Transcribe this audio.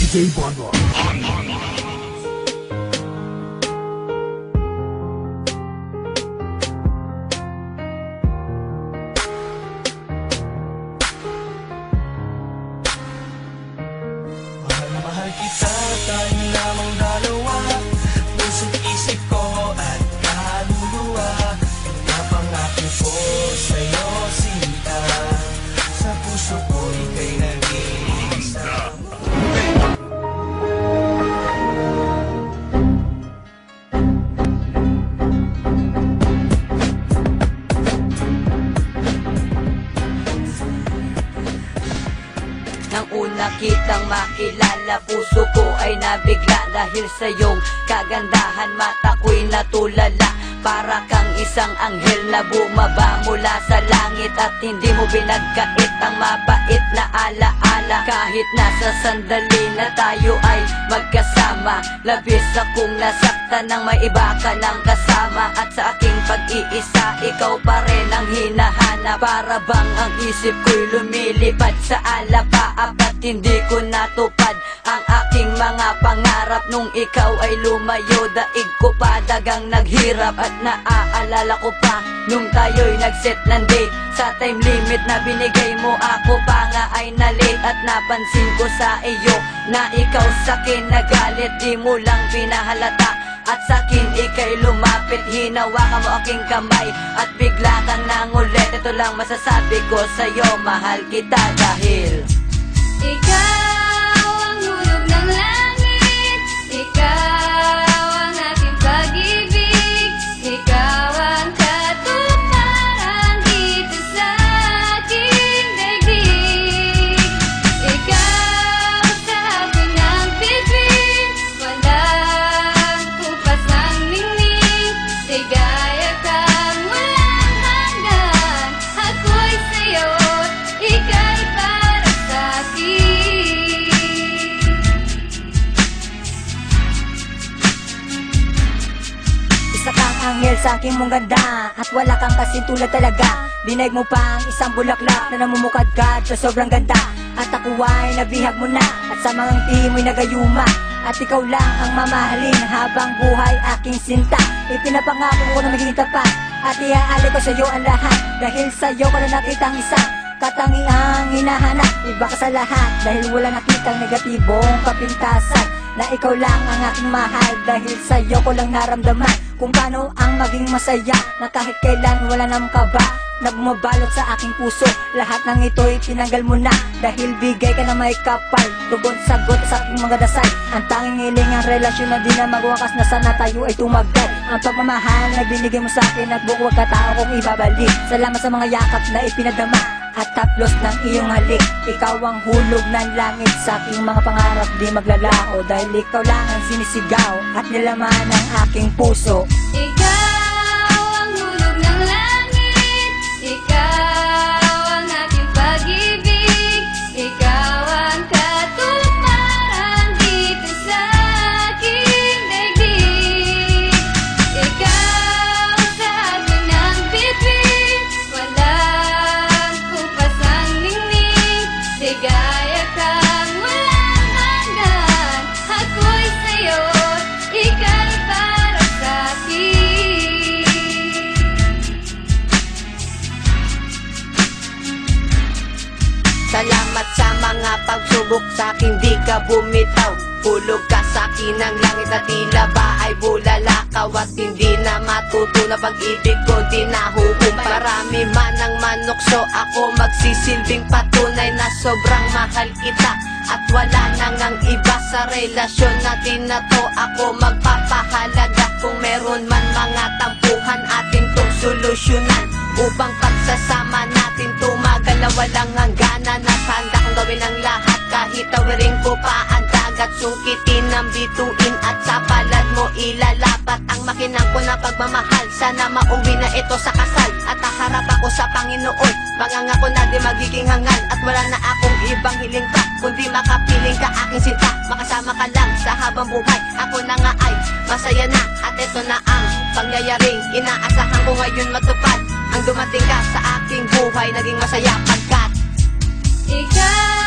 DJ Bonbon. Mahal na mahal kita, tayo lamang dalawa. Puso't isip ko at kaluluwa. Kapang aking po sa'yo sinta. Sa puso ko ika'y nag-iisa. Nang una kitang makilala, puso ko ay nabigla. Dahil sa iyong kagandahan, mata ko'y natulala. Para kang isang anghel na bumaba mula sa langit. At hindi mo binagkait ang mabait na alaala. Kahit nasa sandali na tayo ay magkasama, labis akong nasaktan nang may iba ka ng kasama. At sa aking pag-iisa, ikaw pa rin ang hinahanap. Para bang ang isip ko'y lumilipad sa alapaap. At hindi ko natupad ang aking mga pangarap. Nung ikaw ay lumayo, daig ko pa dagang naghirap. At naaalala ko pa nung tayo'y nag-set ng date. Sa time limit na binigay mo, ako pa nga ay na-late. At napansin ko sa iyo na ikaw sa'kin nagalit. Di mo lang pinahalata at sa'kin ika'y lumapit. Hinawakan mo aking kamay at bigla kang nangulit. Ito lang masasabi ko sa'yo, mahal kita dahil ikaw ang hulog ng langit, ikaw ang aking pag-ibig, ikaw ang katuparan dito sa aking daigdig. Ikaw sa hapon ng bituin, walang kupas ng ningning, ligaya kang walang hanggan. Ako'y sa'yo, ika'y para sa'kin. isa kang anghel sa aking mong ganda. At wala kang kasing tulad talaga. Dinaig mo pa ang isang bulaklak na namumukadkad sa sobrang ganda. At ako ay nabihag mo na, at sa mga ngiti mo'y nagayuma. At ikaw lang ang mamahalin habang buhay aking sinta. Ipinapangako ko na magiging tapat, at iaali ko sa'yo ang lahat. Dahil sa'yo ko na nakita ang isang katangiang hinahanap. Iba ka sa lahat dahil wala nakitang negatibong kapintasan. Na ikaw lang ang aking mahal, dahil sa'yo ko lang naramdaman kung paano ang maging masaya. Na kahit kailan wala nang kaba na bumabalot sa aking puso. Lahat ng ito'y tinanggal mo na, dahil bigay ka na may kapal. Tugon sagot sa aking mga dasal. Ang tanging hiling ang relasyon na di na magwakas, na sana tayo ay tumagal. Ang pagmamahal na binigay mo sa akin at buong katao kong ibabalik. Salamat sa mga yakap na ipinadama at taplos ng iyong halik. Ikaw ang hulog ng langit sa aking mga pangarap, di maglalao. Dahil ikaw lang ang sinisigaw at nilaman ng aking puso. Ikaw ang hulog ng langit, ikaw ang aking pag-ibig, ikaw ang katuparan dito sa aking daigdig. Ikaw sa hapon ng bituin, walang kupas ang ningning, ligaya kang walang hanggan. Ako'y sa'yo, ika'y para sa'kin. Salamat sa mga pagsubok sa'kin, di ka bumitaw. Hulog ka sa'kin ng langit na tila ba ay bulalakaw. At hindi na matuto na pag-ibig ko di nahuhumpay. Marami man ang manukso, ako magsisilbing patunay na sobrang mahal kita. At wala nang ang iba sa relasyon natin na to. Ako magpapahalaga kung meron man mga tampuhan, atin tong solusyonan. Upang pagsasama natin tumagal na walang hangganan. Nasanda kong gawin ang lahat, kahit tawirin ko pa ang dagat. Sungkitin ang bituin at sa palad mo ilalapat ang makinang ko na pagmamahal. Sana mauwi na ito sa kasal at haharap ako sa Panginoon. Mangangako na di magiging hangal at wala na akong ibang hiling pa, kundi makapiling ka aking sinta. Makasama ka lang sa habang buhay, ako na nga ay masaya na. At ito na ang pangyayaring inaasahan ko ngayon matupad. Ang dumating ka sa aking buhay, naging masaya pagkat Ikaw